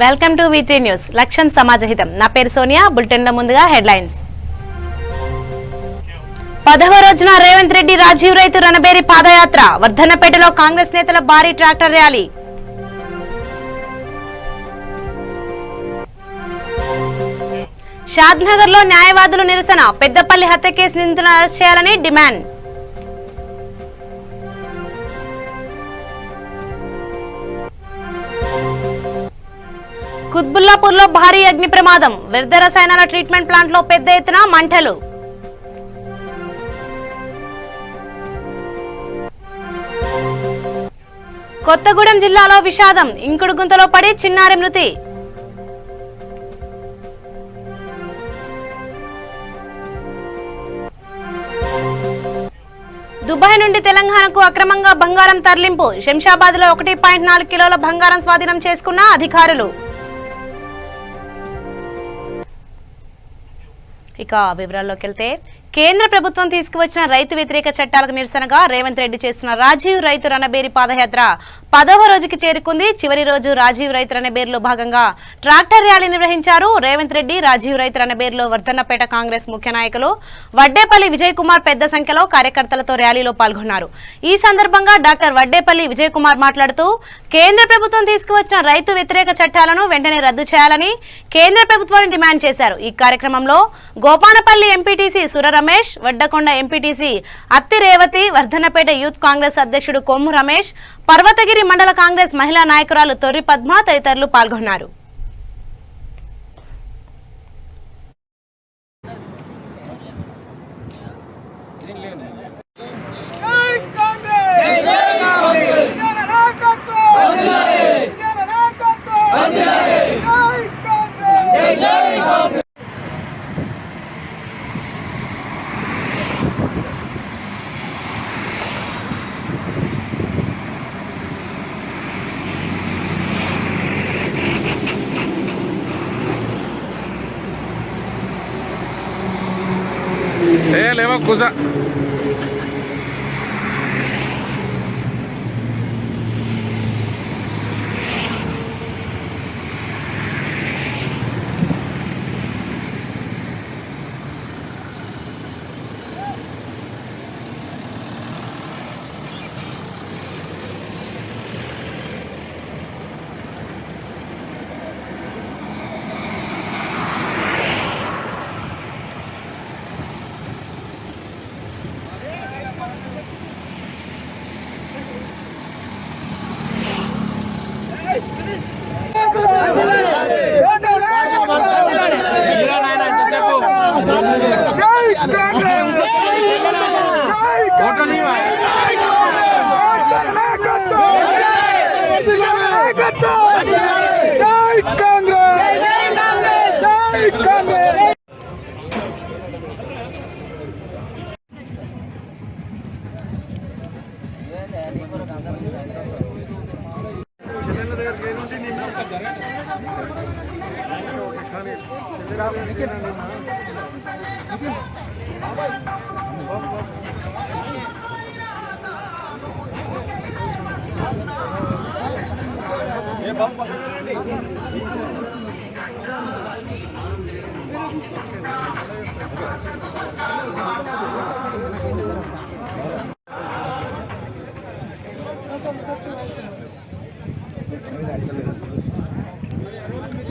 Welcome to V3 news. లక్ష్యం సమాజహితం. నా పేరు సోనియా. బులెటిన్ల ముందుగా హెడ్లైన్స్. 10వ రోజున రేవంత్ రెడ్డి రాజీవ్ రైతు రణబేరి పాదయాత్ర. వర్ధన్నపేటలో కాంగ్రెస్ నేతల భారీ ట్రాక్టర్ ర్యాలీ. షాద్నగర్ లో న్యాయవాదులు నిరసన. పెద్దపల్లి హత్య కేసు నిందితులను అరెస్ట్ చేయాలని డిమాండ్. కుత్బుల్లాపూర్ లో భారీ అగ్ని ప్రమాదం. వ్యర్థ రసాయనాల ట్రీట్మెంట్ ప్లాంట్ లో పెద్ద ఎత్తున మంటలు. కొత్తగూడెం జిల్లాలో విషాదం. ఇంకుడు గుంతలో పడి చిన్నారి మృతి. దుబాయ్ నుండి తెలంగాణకు అక్రమంగా బంగారం తరలింపు. శంషాబాద్ లో 1.4 కిలోల బంగారం స్వాధీనం చేసుకున్న అధికారులు. ఇక వివరాల్లోకి వెళ్తే, కేంద్ర ప్రభుత్వం తీసుకువచ్చిన రైతు వ్యతిరేక చట్టాలకు నిరసనగా రేవంత్ రెడ్డి చేస్తున్న రాజీవ్ రైతు రణబేరి పాదయాత్ర 10వ రోజుకి చేరుకుంది. చివరి రోజు రాజీవ్ రైతు రణబేరిలో భాగంగా ట్రాక్టర్ ర్యాలీ నిర్వహించారు రేవంత్ రెడ్డి. రాజీవ్ రైతు రణబేరిలో వర్ధన్నపేట కాంగ్రెస్ ముఖ్య నాయకులు వడ్డేపల్లి విజయ్ కుమార్ పెద్ద సంఖ్యలో కార్యకర్తలతో ర్యాలీలో పాల్గొన్నారు. ఈ సందర్భంగా డాక్టర్ వడ్డేపల్లి విజయ్ కుమార్ మాట్లాడుతూ, కేంద్ర ప్రభుత్వం తీసుకువచ్చిన రైతు వ్యతిరేక చట్టాలను వెంటనే రద్దు చేయాలని కేంద్ర ప్రభుత్వాన్ని డిమాండ్ చేశారు. ఈ కార్యక్రమంలో గోపానపల్లి ఎంపీటీసీ సుర రమేష్, వడ్డకొండ ఎంపీటీసీ అత్తి రేవతి, వర్ధన్నపేట యూత్ కాంగ్రెస్ అధ్యక్షుడు కొమ్ము రమేష్, పర్వతగిరి మండల కాంగ్రెస్ మహిళా నాయకురాలు తొర్రి పద్మ తదితరులు పాల్గొన్నారు. లేవా కూసా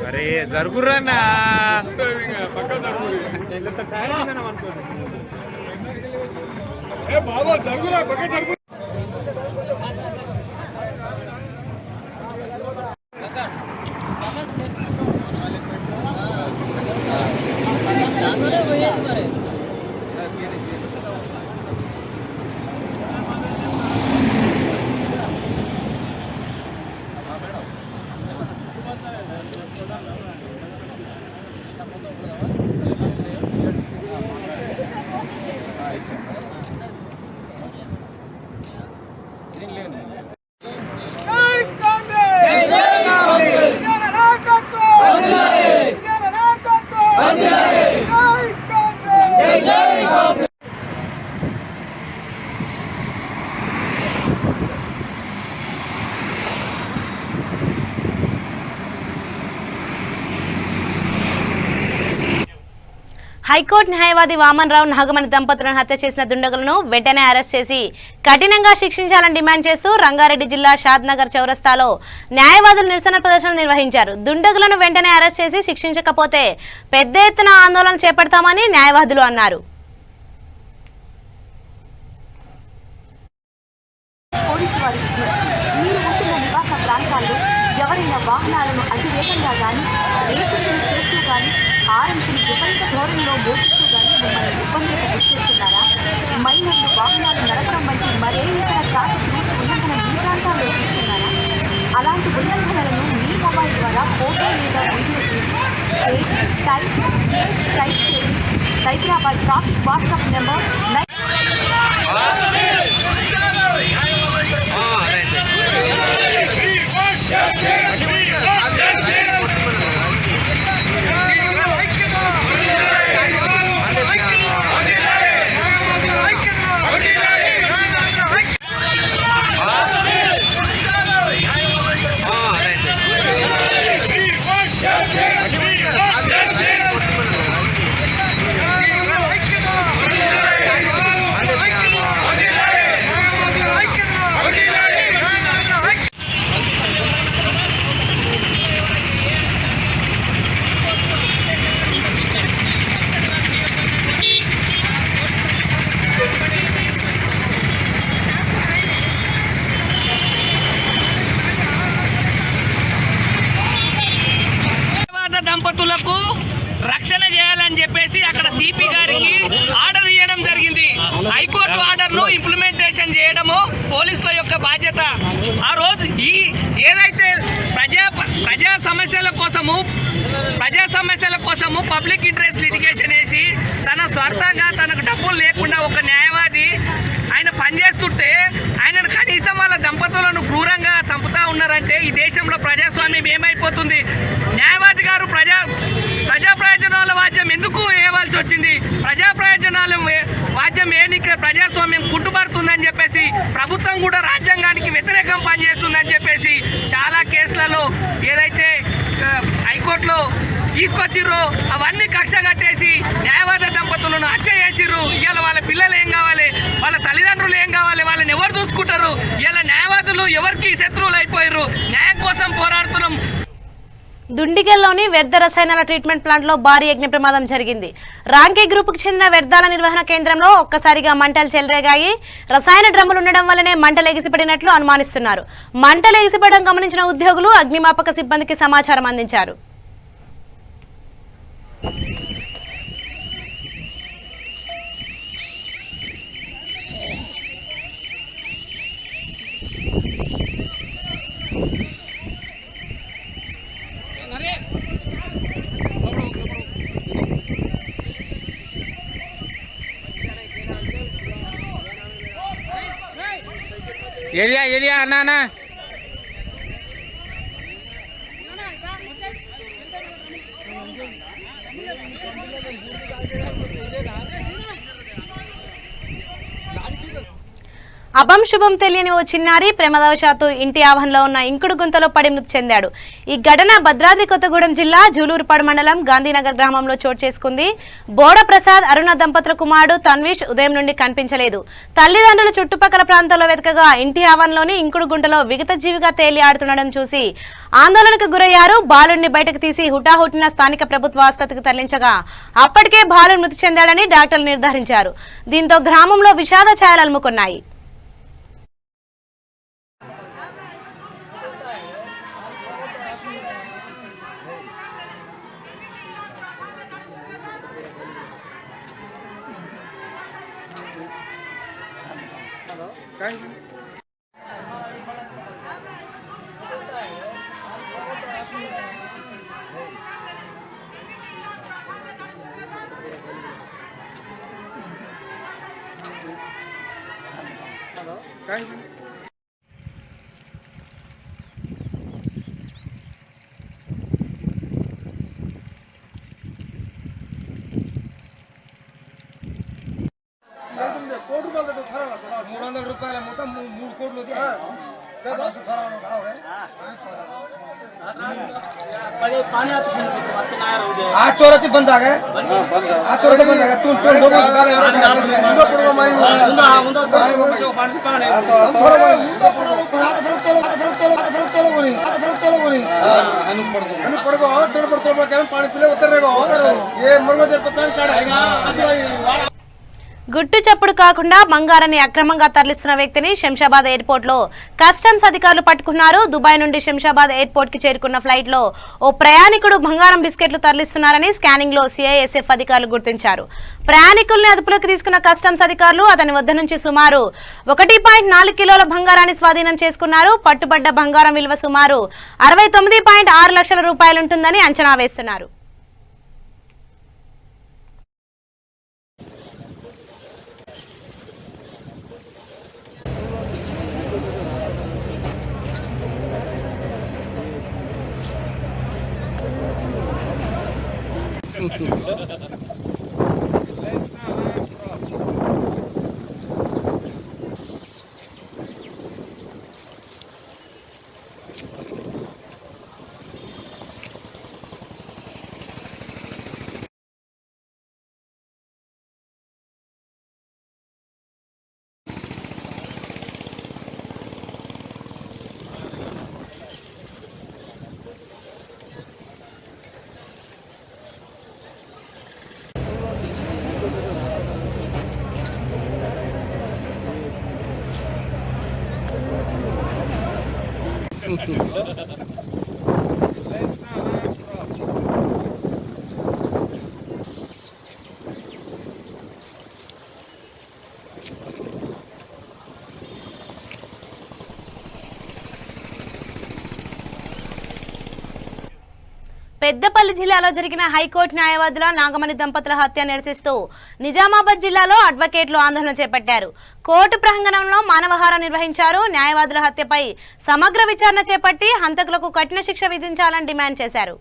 అరే జరుగురన్నా బాబా జరుగురా పక్క జరుగు. హైకోర్టు న్యాయవాది వామన్ రావు నాగమణి దంపతులను హత్య చేసిన దుండగులను వెంటనే అరెస్ట్ చేసి కఠినంగా శిక్షించాలని డిమాండ్ చేస్తూ రంగారెడ్డి జిల్లా షాద్నగర్ చౌరస్తాలో న్యాయవాదులు నిరసన ప్రదర్శన నిర్వహించారు. దుండగులను వెంటనే అరెస్ట్ చేసి శిక్షించకపోతే పెద్ద ఎత్తున ఆందోళన చేపడతామని న్యాయవాదులు అన్నారు. ఎవరైనా వాహనాలను అతివేగంగా కానీ రేసులు చేస్తూ కానీ ఆరంభించిన విపరీత ధోరణిలో మోపిస్తూ కానీ మిమ్మల్ని ఇబ్బందులకు గుర్తిస్తున్నారా? మైనర్లు వాహనాలు నడపడం వంటి మరే ఇతర ట్రాఫిక్ రూల్స్ ఉల్లంఘన మీ ప్రాంతాల్లో చేస్తున్నారా? అలాంటి ఉల్లంఘనలను మీ మొబైల్ ద్వారా ఫోటో లేదా వీడియో తీసి టైప్ చేసి సైబరాబాద్ ట్రాఫిక్ వాట్సాప్ నెంబర్ దంపతులకు రక్షణ చేయాలని చెప్పేసి అక్కడ సిపి గారికి ఆర్డర్ ఇవ్వడం జరిగింది. హైకోర్టు ఆర్డర్ను ఇంప్లిమెంటేషన్ చేయడము పోలీసుల యొక్క బాధ్యత. ఆ రోజు ఏదైతే ప్రజా సమస్యల కోసము పబ్లిక్ ఇంట్రెస్ట్ లిటిగేషన్ వేసి తన స్వార్థంగా తనకు డబ్బులు లేకుండా ఒక న్యాయవాది ఆయన పనిచేస్తుంటే ఆయనను కనీసం వాళ్ళ దంపతులను క్రూరంగా చంపుతా ఉన్నారంటే ఈ దేశంలో ప్రజాస్వామ్యం ఏమైపోతుంది? న్యాయవాది గారు ప్రజా ప్రయోజనాల వాద్యం ఎందుకు వేయవలసి వచ్చింది? ప్రజా ప్రయోజనాల వాద్యం ఏనికి ప్రజాస్వామ్యం కుంటుపడుతుందని చెప్పేసి ప్రభుత్వం కూడా రాజ్యాంగానికి వ్యతిరేకం పనిచేస్తుందని చెప్పేసి చాలా కేసులలో ఏదైతే హైకోర్టులో తీసుకొచ్చిర్రో అవన్నీ కక్ష కట్టేసి న్యాయవాద దంపతులను హత్య చేసిర్రు. ఇవాళ వాళ్ళ పిల్లలు ఏం కావాలి, వాళ్ళ తల్లిదండ్రులు ఏం కావాలి, వాళ్ళని ఎవరు చూసుకుంటారు? ఇవాళ న్యాయవాదులు ఎవరికి శత్రువులు అయిపోయారు. న్యాయం కోసం పోరాడుతున్నాం. దుండిగల్లోని వ్యర్థ రసాయనాల ట్రీట్మెంట్ ప్లాంట్లో భారీ అగ్ని ప్రమాదం జరిగింది. రాంకే గ్రూపుకు చెందిన వ్యర్థాల నిర్వహణ కేంద్రంలో ఒక్కసారిగా మంటలు చెలరేగాయి. రసాయన డ్రమ్ములు ఉండడం వల్లనే మంటలు ఎగిసిపడినట్లు అనుమానిస్తున్నారు. మంటలు ఎగిసిపడడం గమనించిన ఉద్యోగులు అగ్నిమాపక సిబ్బందికి సమాచారం అందించారు. ఏరియా అన్నా అభం శుభం తెలియని ఓ చిన్నారి ప్రమాదవశాత్తు ఇంటి ఆవరణలో ఉన్న ఇంకుడు గుంతలో పడి మృతి చెందాడు. ఈ ఘటన భద్రాద్రి కొత్తగూడెం జిల్లా జూలూరుపాడు మండలం గాంధీనగర్ గ్రామంలో చోటు చేసుకుంది. బోడ ప్రసాద్ అరుణ దంపతుల కుమారుడు తన్వీష్ ఉదయం నుండి కనిపించలేదు. తల్లిదండ్రులు చుట్టుపక్కల ప్రాంతాల్లో వెతకగా ఇంటి ఆవరణలోని ఇంకుడు గుంటలో విగత జీవిగా తేలి ఆడుతుండడం చూసి ఆందోళనకు గురయ్యారు. బాలుడిని బయటకు తీసి హుటాహుటిన స్థానిక ప్రభుత్వ ఆసుపత్రికి తరలించగా అప్పటికే బాలుడు మృతి చెందాడని డాక్టర్లు నిర్ధారించారు. దీంతో గ్రామంలో విషాద ఛాయలు అలుముకున్నాయి. ₹300 మొత్తం 3 కోట్లు आज चोराची बंद जागा आहे आज चोराची बंद जागा तू तू लोक पानी पीले उतर ये मरवा గుట్టు చప్పుడు కాకుండా బంగారాన్ని అక్రమంగా తరలిస్తున్న వ్యక్తిని శంషాబాద్ ఎయిర్పోర్ట్ లో కస్టమ్స్ అధికారులు పట్టుకున్నారు. దుబాయ్ నుండి శంషాబాద్ ఎయిర్పోర్ట్ కి చేరుకున్న ఫ్లైట్ లో ఓ ప్రయాణికుడు బంగారం బిస్కెట్లు తరలిస్తున్నారని స్కానింగ్ లో సిఐఎస్ఎఫ్ అధికారులు గుర్తించారు. ప్రయాణికుల్ని అదుపులోకి తీసుకున్న కస్టమ్స్ అధికారులు అతని వద్ద నుంచి సుమారు 1.4 కిలోల బంగారాన్ని స్వాధీనం చేసుకున్నారు. పట్టుబడ్డ బంగారం విలువ సుమారు 69.6 లక్షల రూపాయలుంటుందని అంచనా వేస్తున్నారు. పెద్దపల్లి జిల్లాలో జరిగిన హైకోర్టు న్యాయవాదుల నాగమణి దంపతుల హత్య నిరసిస్తూ నిజామాబాద్ జిల్లాలో అడ్వకేట్లు ఆందోళన చేపట్టారు. కోర్టు ప్రాంగణంలో మానవహారం నిర్వహించారు. న్యాయవాదుల హత్యపై సమగ్ర విచారణ చేపట్టి హంతకులకు కఠిన శిక్ష విధించాలని డిమాండ్ చేశారు.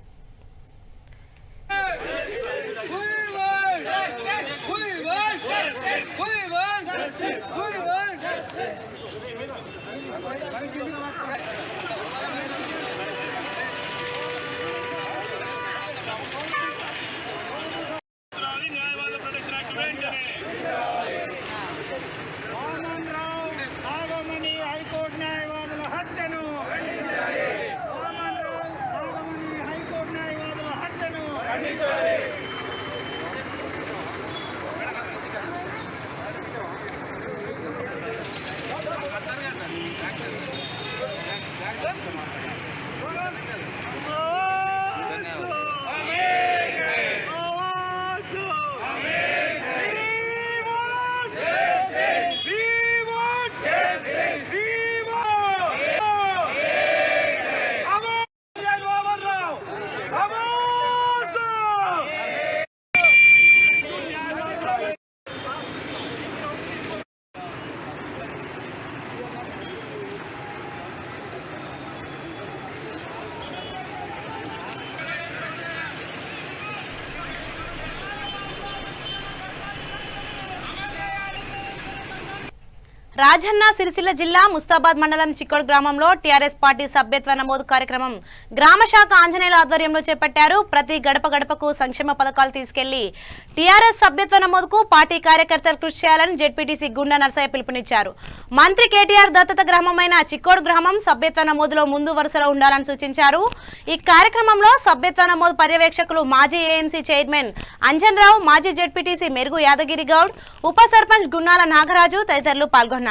రాజన్న సిరిసిల్ల జిల్లా ముస్తాబాద్ మండలం చిక్కోడు గ్రామంలో టీఆర్ఎస్ పార్టీ సభ్యత్వ నమోదు కార్యక్రమం గ్రామ శాఖ ఆంజనేయుల ఆధ్వర్యంలో చేపట్టారు. ప్రతి గడప గడపకు సంక్షేమ పథకాలు తీసుకెళ్లి టీఆర్ఎస్ సభ్యత్వ నమోదుకు పార్టీ కార్యకర్తలు కృషి చేయాలని జెడ్పీటీసీ గుండా నర్సయ్య పిలుపునిచ్చారు. మంత్రి కేటీఆర్ దత్తత గ్రామమైన చిక్కోడు గ్రామం సభ్యత్వ నమోదులో ముందు వరుసలో ఉండాలని సూచించారు. ఈ కార్యక్రమంలో సభ్యత్వ నమోదు పర్యవేక్షకులు మాజీ ఏఎంసీ చైర్మన్ అంజన్ రావు, మాజీ జెడ్పీటీసీ మెరుగు యాదగిరి గౌడ్, ఉప సర్పంచ్ గున్నాల నాగరాజు తదితరులు పాల్గొన్నారు.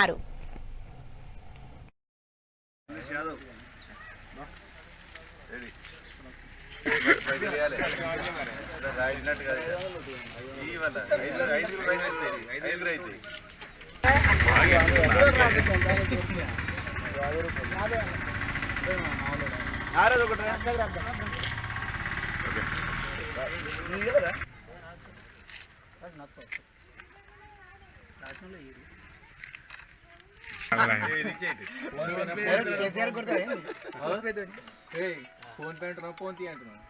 ఫోన్ పే అంటున్నావు, ఫోన్ తీ అంటున్నావు.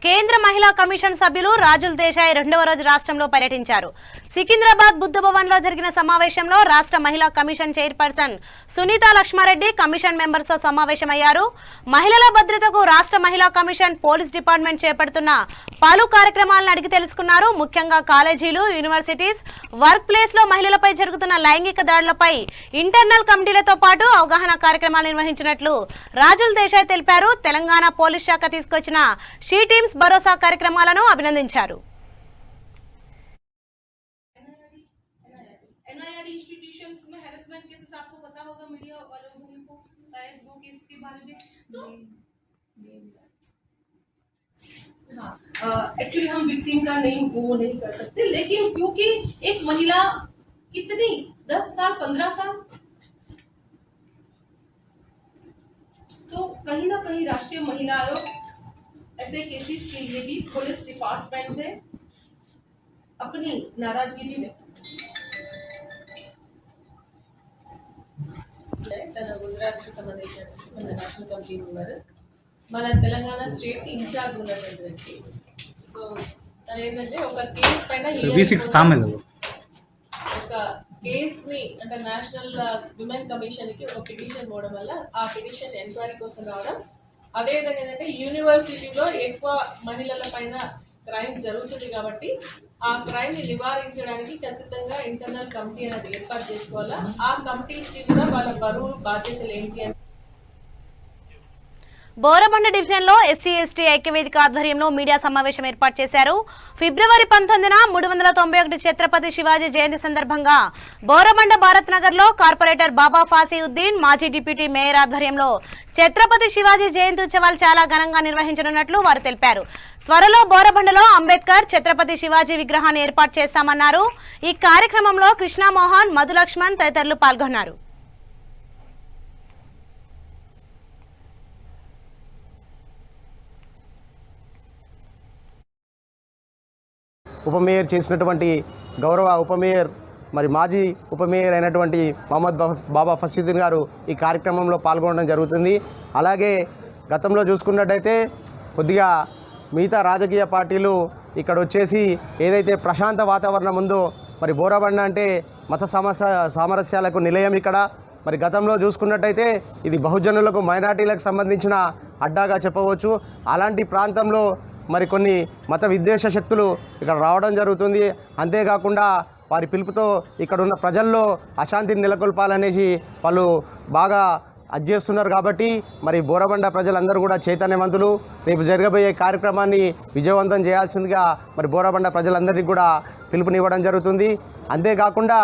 కేంద్ర మహిళా కమిషన్ సభ్యులు రాజుల్ దేశాయ్ రెండవ రోజు రాష్ట్రంలో పర్యటించారు. సికింద్రాబాద్ బుద్ధ భవన్ లో జరిగిన సమావేశంలో రాష్ట్ర మహిళా commission chairperson Sunitha Lakshma Reddy commission members తో సమావేశమయ్యారు. మహిళల భద్రతకు రాష్ట్ర మహిళా కమిషన్ పోలీస్ డిపార్ట్మెంట్ చేపడుతున్న పలు కార్యక్రమాలను అడిగి తెలుసుకున్నారు. ముఖ్యంగా కాలేజీలు, యూనివర్సిటీస్, వర్క్ ప్లేస్ లో మహిళలపై జరుగుతున్న లైంగిక దాడులపై ఇంటర్నల్ కమిటీలతో పాటు అవగాహన కార్యక్రమాలు నిర్వహించినట్లు రాజుల్ దేశాయ్ తెలిపారు. తెలంగాణ పోలీస్ శాఖ తీసుకొచ్చిన షీ టీమ్స్ భరోసా కార్యక్రమాలను అభినందించారు. एनआईआर इंस्टीट्यूशंस में हैरेसमेंट केसेस आपको पता होगा, मीडिया वालों को शायद वो केस के बारे में तो एक्चुअली हम विक्टिम का वो नहीं कर सकते, लेकिन क्योंकि एक महिला कितनी 10 साल 15 साल तो कहीं ना कहीं राष्ट्रीय महिला आयोग ऐसे केसेस के लिए भी पुलिस डिपार्टमेंट से अपनी नाराजगी भी व्यक्त తన గుజరాత్కి సంబంధించిన మన నేషనల్ కమిటీ మెంబర్, మన తెలంగాణ స్టేట్ ఇన్ఛార్జ్ ఉన్నటువంటి వ్యక్తి. సో తను ఏంటంటే ఒక కేసు పైన ఒక కేసుని అంటే నేషనల్ విమెన్ కమిషన్కి ఒక పిటిషన్ పోవడం వల్ల ఆ పిటిషన్ ఎంక్వైరీ కోసం రావడం, అదేవిధంగా ఏంటంటే యూనివర్సిటీలో ఎక్కువ మహిళల పైన క్రైమ్ జరుగుతుంది కాబట్టి ఆ క్రైమ్ ని నివారించడానికి ఖచ్చితంగా ఇంటర్నల్ కమిటీ అనేది ఏర్పాటు చేసుకోవాలా. ఆ కమిటీకి కూడా వాళ్ళ బరువు బాధ్యతలు ఏంటి అని బోరబండ డివిజన్ లో ఎస్సీ/ఎస్టీ ఐక్యవేదిక ఆధ్వర్యంలో మీడియా సమావేశం ఏర్పాటు చేశారు. ఫిబ్రవరి 19న 391 ఛత్రపతి శివాజీ జయంతి సందర్భంగా బోరబండ భారత్ నగర్ లో కార్పొరేటర్ బాబా ఫాసీఉద్దీన్, మాజీ డిప్యూటీ మేయర్ ఆధ్వర్యంలో ఛత్రపతి శివాజీ జయంతి ఉత్సవాలు చాలా ఘనంగా నిర్వహించనున్నట్లు వారు తెలిపారు. త్వరలో బోరబండలో అంబేద్కర్, ఛత్రపతి శివాజీ విగ్రహాన్ని ఏర్పాటు చేస్తామన్నారు. ఈ కార్యక్రమంలో కృష్ణమోహన్, మధులక్ష్మణ్ తదితరులు పాల్గొన్నారు. ఉప మేయర్ చేసినటువంటి గౌరవ ఉప మేయర్ మరి మాజీ ఉప మేయర్ అయినటువంటి మహమ్మద్ బాబా ఫాసీఉద్దీన్ గారు ఈ కార్యక్రమంలో పాల్గొనడం జరుగుతుంది. అలాగే గతంలో చూసుకున్నట్టయితే కొద్దిగా మిగతా రాజకీయ పార్టీలు ఇక్కడ వచ్చేసి ఏదైతే ప్రశాంత వాతావరణం ఉందో, మరి బోరబండ అంటే మత సామరస్యాలకు నిలయం ఇక్కడ. మరి గతంలో చూసుకున్నట్టయితే ఇది బహుజనులకు, మైనార్టీలకు సంబంధించిన అడ్డాగా చెప్పవచ్చు. అలాంటి ప్రాంతంలో మరి కొన్ని మత విద్వేష శక్తులు ఇక్కడ రావడం జరుగుతుంది. అంతేకాకుండా వారి పిలుపుతో ఇక్కడ ఉన్న ప్రజల్లో అశాంతిని నెలకొల్పాలనేసి వాళ్ళు బాగా చేస్తున్నారు. కాబట్టి మరి బోరబండ ప్రజలందరూ కూడా చైతన్యవంతులు. రేపు జరగబోయే కార్యక్రమాన్ని విజయవంతం చేయాల్సిందిగా మరి బోరబండ ప్రజలందరికీ కూడా పిలుపునివ్వడం జరుగుతుంది. అంతేకాకుండా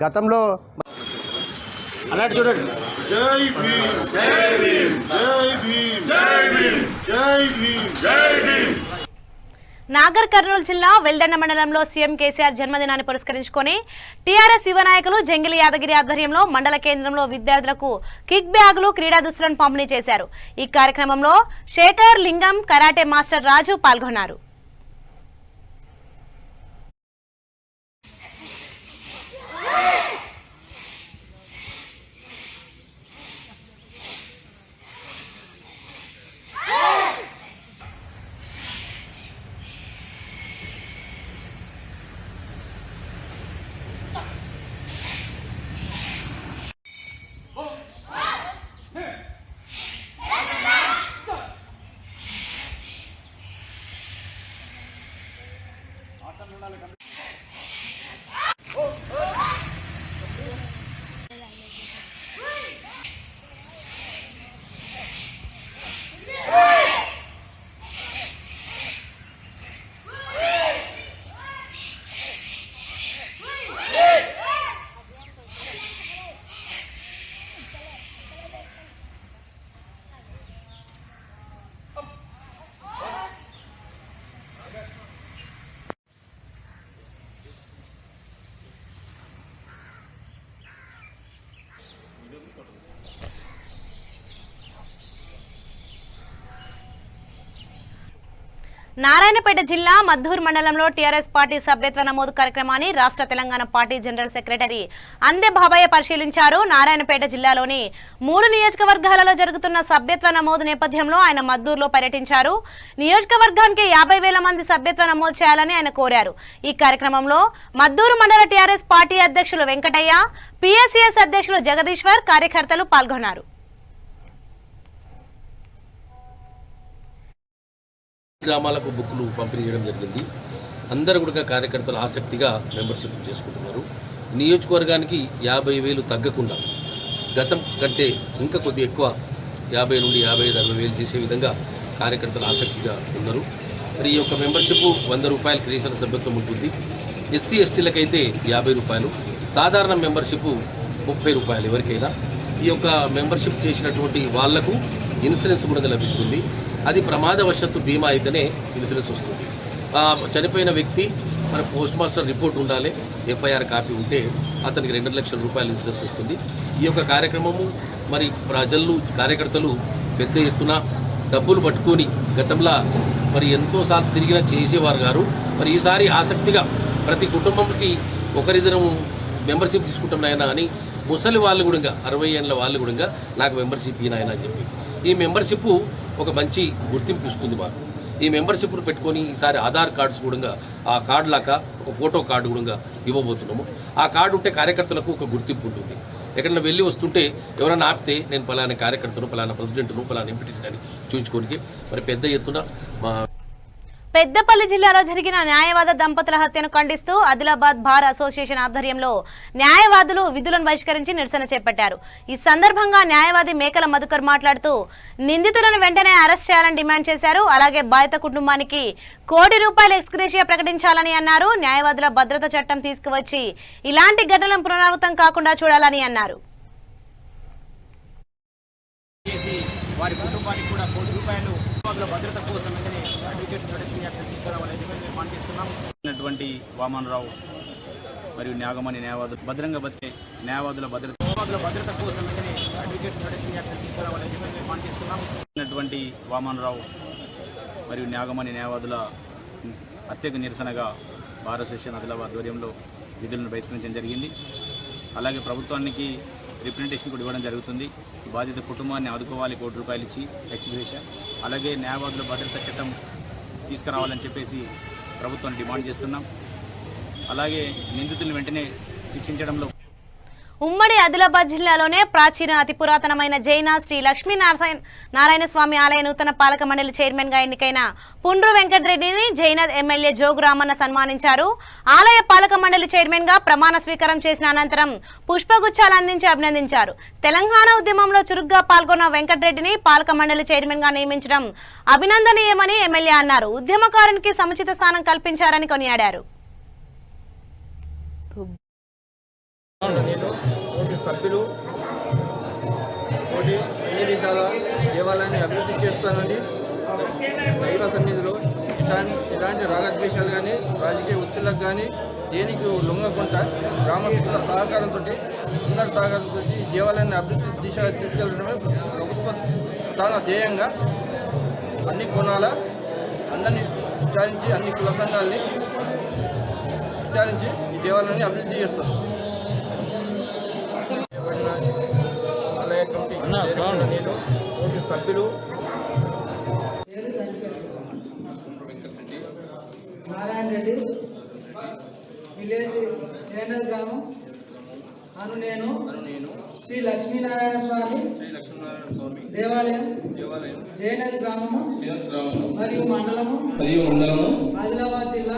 గతంలో చూడండి జై భీమ్ జై భీమ్ జై భీమ్ జై భీమ్ జై భీమ్ జై భీమ్. నాగర్ కర్నూలు జిల్లా వెల్దండ మండలంలో సీఎం కేసీఆర్ జన్మదినాన్ని పురస్కరించుకొని టీఆర్ఎస్ యువ నాయకులు జంగిలి యాదగిరి ఆధ్వర్యంలో మండల కేంద్రంలో విద్యార్థులకు కిక్ బ్యాగులు, క్రీడా దుస్తులను పంపిణీ చేశారు. ఈ కార్యక్రమంలో శేఖర్, లింగం, కరాటే మాస్టర్ రాజు పాల్గొన్నారు. నారాయణపేట జిల్లా మద్దూరు మండలంలో టీఆర్ఎస్ పార్టీ సభ్యత్వ నమోదు కార్యక్రమాన్ని రాష్ట్ర తెలంగాణ పార్టీ జనరల్ సెక్రటరీ అందే బాబయ్య పరిశీలించారు. నారాయణపేట జిల్లాలోని 3 నియోజకవర్గాలలో జరుగుతున్న సభ్యత్వ నమోదు నేపథ్యంలో ఆయన మద్దూరులో పర్యటించారు. నియోజకవర్గానికి 50,000 మంది సభ్యత్వ నమోదు చేయాలని ఆయన కోరారు. ఈ కార్యక్రమంలో మద్దూరు మండల టీఆర్ఎస్ పార్టీ అధ్యక్షులు వెంకటయ్య, పిఎస్సిఎస్ అధ్యక్షులు జగదీశ్వర్, కార్యకర్తలు పాల్గొన్నారు. గ్రామాలకు బుక్లు పంపిణీ చేయడం జరిగింది. అందరూ కూడా కార్యకర్తలు ఆసక్తిగా మెంబర్షిప్ చేసుకుంటున్నారు. నియోజకవర్గానికి 50,000 తగ్గకుండా గతం కంటే ఇంకా కొద్ది ఎక్కువ 50 నుండి 55,000 చేసే విధంగా కార్యకర్తలు ఆసక్తిగా ఉన్నారు. మరి ఈ యొక్క మెంబర్షిప్ 100 రూపాయల క్రియేషన్ సభ్యత్వం ఉంటుంది. ఎస్సీ ఎస్టీలకైతే 50 రూపాయలు, సాధారణ మెంబర్షిప్ 30 రూపాయలు. ఎవరికైనా ఈ యొక్క మెంబర్షిప్ చేసినటువంటి వాళ్లకు ఇన్సూరెన్స్ కూడా లభిస్తుంది. అది ప్రమాదవశత్తు బీమా అయితేనే ఇన్సూరెన్స్ వస్తుంది. చనిపోయిన వ్యక్తి మన పోస్ట్ మాస్టర్ రిపోర్ట్ ఉండాలి, ఎఫ్ఐఆర్ కాపీ ఉంటే అతనికి 2 లక్షల రూపాయల ఇన్సూరెన్స్ వస్తుంది. ఈ యొక్క కార్యక్రమము మరి ప్రజలు కార్యకర్తలు పెద్ద ఎత్తున డబ్బులు పట్టుకొని గతంలో మరి ఎంతోసార్లు తిరిగిన చేసేవారు గారు. మరి ఈసారి ఆసక్తిగా ప్రతి కుటుంబంకి ఒకరిద్దరం మెంబర్షిప్ తీసుకుంటున్నాయన అని ముసలి వాళ్ళు కూడా 60 ఏళ్ళ వాళ్ళు కూడా నాకు మెంబర్షిప్ ఈయన అని చెప్పి ఈ మెంబర్షిప్ ఒక మంచి గుర్తింపు ఇస్తుంది మాకు. ఈ మెంబర్షిప్ను పెట్టుకొని ఈసారి ఆధార్ కార్డ్స్ కూడా ఆ కార్డు లాగా ఒక ఫోటో కార్డు కూడా ఇవ్వబోతున్నాము. ఆ కార్డు ఉంటే కార్యకర్తలకు ఒక గుర్తింపు ఉంటుంది. ఎక్కడైనా వెళ్ళి వస్తుంటే ఎవరైనా ఆపితే నేను పలానా కార్యకర్తను, పలానా ప్రెసిడెంట్ను, పలానా ఎంపీటీసీ అని చూపించుకోనికి మరి పెద్ద ఎత్తున మా పెద్దపల్లి జిల్లాలో జరిగిన న్యాయవాద దంపతుల హత్యను ఖండిస్తూ ఆదిలాబాద్ బార్ అసోసియేషన్ ఆధ్వర్యంలో న్యాయవాదులు విధులను బహిష్కరించి నిరసన చేపట్టారు. ఈ సందర్భంగా న్యాయవాది మేకల మధుకర్ మాట్లాడుతూ నిందితులను వెంటనే అరెస్ట్ చేయాలని డిమాండ్ చేశారు. అలాగే బాధిత కుటుంబానికి ₹1 కోటి ఎక్స్గ్రేషియా ప్రకటించాలని అన్నారు. న్యాయవాదుల భద్రత చట్టం తీసుకువచ్చి ఇలాంటి ఘటనలు పునరావృతం కాకుండా చూడాలని అన్నారు. వారి కుటుంబానికి కూడా ₹1 కోటి భద్రత కోసం అడ్వకేట్ ప్రొటెక్షన్ యాక్ట్ తీసుకురావాలని డిమాండ్ చేస్తున్నాం. వామనరావు మరియు నాగమణి న్యాయవాదులు భద్రంగా బతికే న్యాయవాదుల భద్రత కోసం అడ్వకేట్ ప్రొటెక్షన్ యాక్ట్ తీసుకురావాలని డిమాండ్ చేస్తున్నాం. వామనరావు మరియు నాగమణి న్యాయవాదుల హత్యకు నిరసనగా బార్ అసోసియేషన్ ఆదిలాబాద్ ఆధ్వర్యంలో విధులను బహిష్కరించడం జరిగింది. అలాగే ప్రభుత్వానికి రిప్రజెంటేషన్ కూడా ఇవ్వడం జరుగుతుంది. బాధిత కుటుంబాన్ని ఆదుకోవాలి, ₹1 కోటి ఇచ్చి ఎక్స్గ్రేషియా. అలాగే న్యాయవాదుల భద్రత చట్టం తీసుకురావాలని చెప్పేసి ప్రభుత్వాన్ని డిమాండ్ చేస్తున్నాం. అలాగే నిందితులను వెంటనే శిక్షించడంలో ఉమ్మడి ఆదిలాబాద్ జిల్లాలోనే ప్రాచీన అతి పురాతనమైన జైన శ్రీ లక్ష్మీ నారాయణ స్వామి ఆలయ నూతన పాలక మండలి చైర్మన్ గా ఎన్నికైన పుండ్రు వెంకటరెడ్డిని జైనద్ ఎమ్మెల్యే జోగు రామన్న సన్మానించారు. ఆలయ పాలక మండలి చైర్మన్ గా ప్రమాణ స్వీకారం చేసిన అనంతరం పుష్పగుచ్చాలు అందించి అభినందించారు. తెలంగాణ ఉద్యమంలో చురుగ్గా పాల్గొన్న వెంకటరెడ్డిని పాలక మండలి చైర్మన్ గా నియమించడం అభినందనీయమని ఎమ్మెల్యే అన్నారు. ఉద్యమకారునికి సముచిత స్థానం కల్పించారని కొనియాడారు. నేను కోటి సభ్యులు కోటి అన్ని విధాల దేవాలయాన్ని అభివృద్ధి చేస్తానని దైవ సన్నిధిలో ఇలాంటి రాగద్వేషాలు కానీ రాజకీయ ఒత్తిళ్లకు కానీ దేనికి లొంగకుండా గ్రామస్తుల సహకారంతో అందరి సహకారంతో ఈ దేవాలయాన్ని అభివృద్ధి దిశగా తీసుకెళ్లడమే ప్రభుత్వ ప్రధాన ధ్యేయంగా అన్ని కోణాల అందరినీ విచారించి అన్ని కుల సంఘాలని విచారించి ఈ దేవాలయాన్ని అభివృద్ధి చేస్తాం. ఆలయ కమిటీ నేను కోటి సభ్యులు నారాయణ రెడ్డి విలేజ్ జైనల్ గ్రామం అను నేను శ్రీ లక్ష్మీనారాయణ స్వామి దేవాలయం జైనల్ గ్రామము మరియు మండలము ఆదిలాబాద్ జిల్లా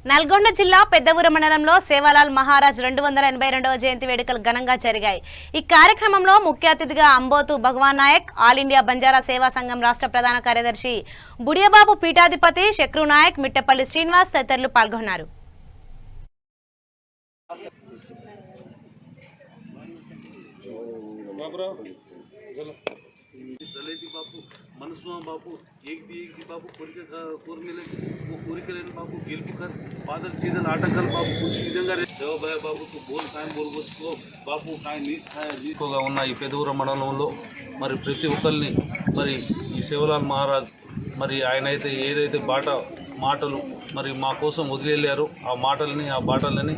నల్గొండ జిల్లా పెద్దవూరు మండలంలో సేవాలాల్ మహారాజ్ 282వ జయంతి వేడుకలు ఘనంగా జరిగాయి. ఈ కార్యక్రమంలో ముఖ్య అతిథిగా అంబోతు భగవాన్ నాయక్, ఆల్ ఇండియా బంజారా సేవా సంఘం రాష్ట్ర ప్రధాన కార్యదర్శి బుడియబాబు పీఠాధిపతి శక్రు నాయక్, మిట్టపల్లి శ్రీనివాస్ తదితరులు పాల్గొన్నారు. मनसुआ बापू एक दी बापू कोर मिले वो पूरी करें बापू गेलपू कर बादल चीजल आटकल बापू कुछ सीधंगा रे देव भय बापू तू बोल काय बोल बसको बापू काय नीस ఎక్కువగా ఉన్న ఈ పెదూర మండలంలో మరి ప్రతి ఒక్కరిని మరి ఈ సేవలాల్ మహారాజ్ మరి ఆయన అయితే ఏదైతే మాటలు మరి మా కోసం వదిలేళ్ళారో ఆ బాటలని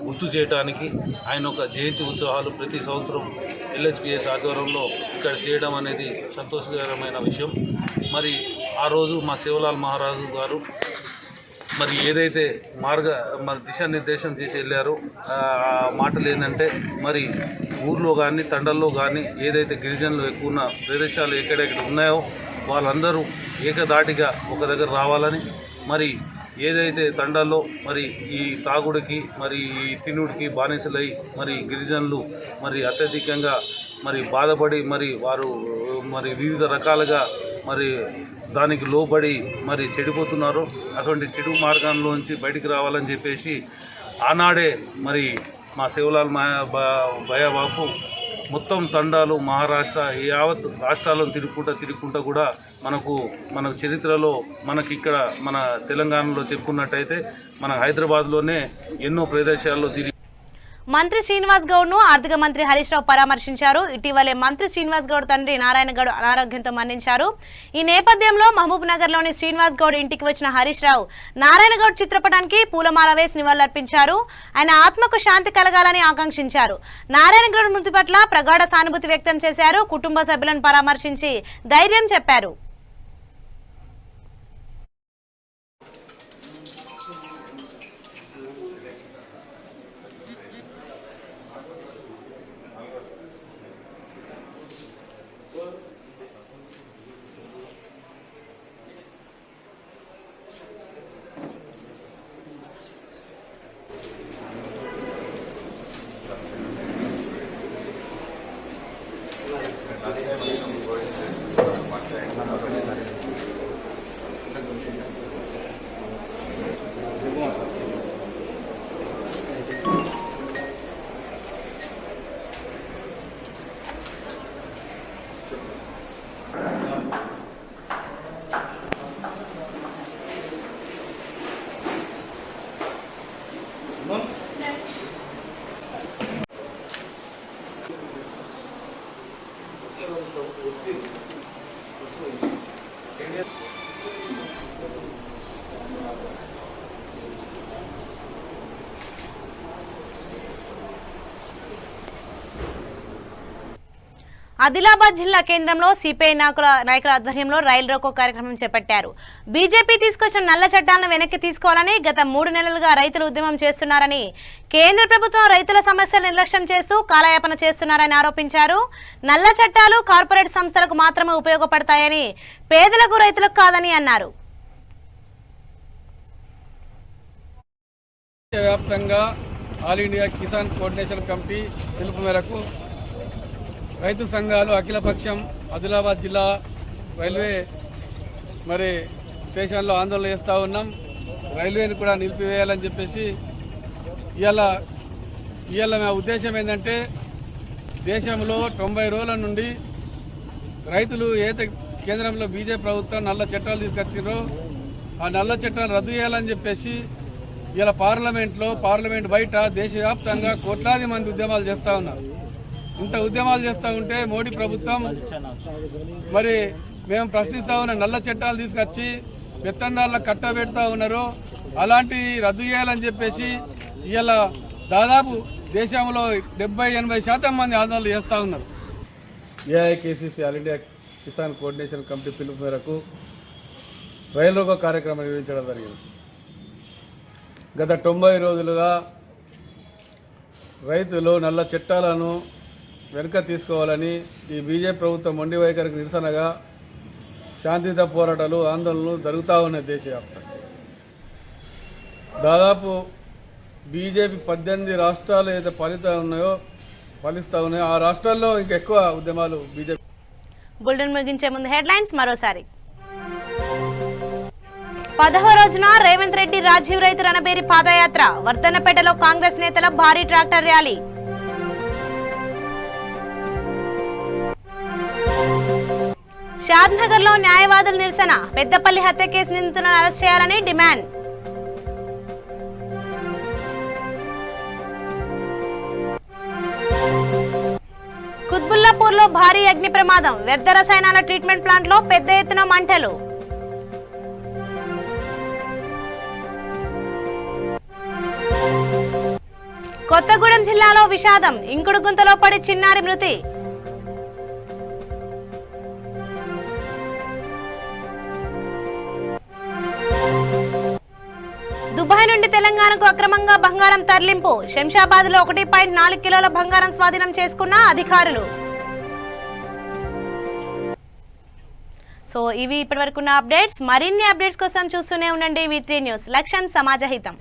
గుర్తు చేయడానికి ఆయన ఒక జయంతి ఉత్సవాలు ప్రతి సంవత్సరం LHPS ఆధ్వర్యంలో ఇక్కడ చేయడం అనేది సంతోషకరమైన విషయం. మరి ఆ రోజు మా శివలాల్ మహారాజు గారు మరి ఏదైతే మరి దిశానిర్దేశం చేసి వెళ్ళారో ఆ మాటలు ఏంటంటే మరి ఊర్లో కానీ తండల్లో కానీ ఏదైతే గిరిజనులు ఎక్కువ ఉన్న ప్రదేశాలు ఎక్కడెక్కడ ఉన్నాయో వాళ్ళందరూ ఏకదాటిగా ఒక దగ్గర రావాలని, మరి ఏదైతే తండాల్లో మరి ఈ తాగుడికి మరి ఈ తినుడికి బానిసలై మరి గిరిజనులు మరి అత్యధికంగా మరి బాధపడి మరి వారు మరి వివిధ రకాలుగా మరి దానికి లోబడి మరి చెడిపోతున్నారు. అటువంటి చెడు మార్గంలోంచి బయటికి రావాలని చెప్పేసి ఆనాడే మరి మా శివలాల్ భయ్యబాపు మొత్తం తండాలు మహారాష్ట్ర యావత్ రాష్ట్రాలను తిరుగుకుంటా కూడా మన చరిత్రలో మనకి ఇక్కడ మన తెలంగాణలో చెప్పుకున్నట్టయితే మన హైదరాబాద్లోనే ఎన్నో ప్రదేశాల్లో తిరిగి మంత్రి శ్రీనివాస్ గౌడ్ ను ఆర్థిక మంత్రి హరీష్ రావు పరామర్శించారు. ఇటీవలే మంత్రి శ్రీనివాస్ గౌడ్ తండ్రి నారాయణ గౌడ్ అనారోగ్యంతో మరణించారు. ఈ నేపథ్యంలో మహబూబ్ నగర్ లోని శ్రీనివాస్ గౌడ్ ఇంటికి వచ్చిన హరీష్ రావు నారాయణ గౌడ్ చిత్రపటానికి పూలమాల వేసి నివాళులర్పించారు. ఆయన ఆత్మకు శాంతి కలగాలని ఆకాంక్షించారు. నారాయణ గౌడ్ మృతి పట్ల ప్రగాఢ సానుభూతి వ్యక్తం చేశారు. కుటుంబ సభ్యులను పరామర్శించి ధైర్యం చెప్పారు. ఆదిలాబాద్ జిల్లా కేంద్రంలో సిపిఐ నాయకుల ఆధ్వర్యంలో రైలు రోకో కార్యక్రమం చేపట్టారు. బీజేపీ తీసుకొచ్చిన నల్ల చట్టాలను వెనక్కి తీసుకోవాలని గత 3 నెలలుగా రైతులు ఉద్యమం చేస్తున్నారని, కేంద్ర ప్రభుత్వం రైతుల సమస్యలు నిర్లక్ష్యం చేస్తూ కాలయాపన చేస్తున్నారని ఆరోపించారు. నల్ల చట్టాలు కార్పొరేట్ సంస్థలకు మాత్రమే ఉపయోగపడతాయని, పేదలకు రైతులకు కాదని అన్నారు. వ్యాప్తంగా all India Kisan coordination committee పిలుపు మేరకు రైతు సంఘాలు అఖిలపక్షం ఆదిలాబాద్ జిల్లా రైల్వే మరి స్టేషన్లో ఆందోళన చేస్తూ ఉన్నాం. రైల్వేని కూడా నిలిపివేయాలని చెప్పేసి ఇవాళ మా ఉద్దేశం ఏంటంటే, దేశంలో 90 రోజుల నుండి రైతులు ఏదైతే కేంద్రంలో బీజేపీ ప్రభుత్వం నల్ల చట్టాలు తీసుకొచ్చిండ్రో ఆ నల్ల చట్టాలు రద్దు చేయాలని చెప్పేసి ఇలా పార్లమెంట్ బయట దేశవ్యాప్తంగా కోట్లాది మంది ఉద్యమాలు చేస్తూ ఉన్నారు. ఇంత ఉద్యమాలు చేస్తూ ఉంటే మోడీ ప్రభుత్వం మరి మేము ప్రశ్నిస్తూ ఉన్న నల్ల చట్టాలు తీసుకొచ్చి పెత్తందారులకు కట్టబెడతా ఉన్నారు. అలాంటి రద్దు చేయాలని చెప్పేసి ఇలా దాదాపు దేశంలో 70-80% మంది ఆందోళన చేస్తూ ఉన్నారు. AIKCC all India Kisan coordination committee పిలుపు మేరకు రైలు రోకో కార్యక్రమం నిర్వహించడం జరిగింది. గత 90 రోజులుగా రైతులు నల్ల చట్టాలను వెనుక తీసుకోవాలని ఈ బీజేపీ ప్రభుత్వం మొండి వైఖరికి నిరసనగా శాంతియుత పోరాటాలు ఆందోళనలు జరుగుతూ ఉన్నాయి దేశవ్యాప్తంగా. దాదాపు బీజేపీ 18 రాష్ట్రాలు ఏదైతే పాలిస్తూ ఉన్నాయో ఆ రాష్ట్రాల్లో ఇంకా ఎక్కువ ఉద్యమాలు బీజేపీ. బులెటిన్ ముగించే ముందు హెడ్లైన్స్ మరోసారి. 10వ రోజున రేవంత్ రెడ్డి రాజీవ్ రైతు రణబేరి పాదయాత్ర, వర్ధన్నపేటలో కాంగ్రెస్ నేతల భారీ ట్రాక్టర్ ర్యాలీ. షాద్నగర్ లో న్యాయవాదుల నిరసన, పెద్దపల్లి హత్య కేసు నిందితులను అరెస్ట్ చేయాలని డిమాండ్. కుత్బుల్లాపూర్ లో భారీ అగ్ని ప్రమాదం, వ్యర్థ రసాయనాల ట్రీట్మెంట్ ప్లాంట్ లో పెద్ద ఎత్తున మంటలు. కొత్తగూడెం జిల్లాలో విషాదం, ఇంకుడు గుంతలో పడి చిన్నారి మృతి. దుబాయ్ నుండి తెలంగాణకు అక్రమంగా బంగారం తరలింపు, శంషాబాద్ లో 1.4 కిలోల బంగారం స్వాధీనం చేసుకున్న అధికారులు. సో ఇవి ఇప్పటివరకున్న అప్డేట్స్. మరిన్ని అప్డేట్స్ కోసం చూస్తూనే ఉండండి V3 న్యూస్. లక్ష్యం సమాజహితం.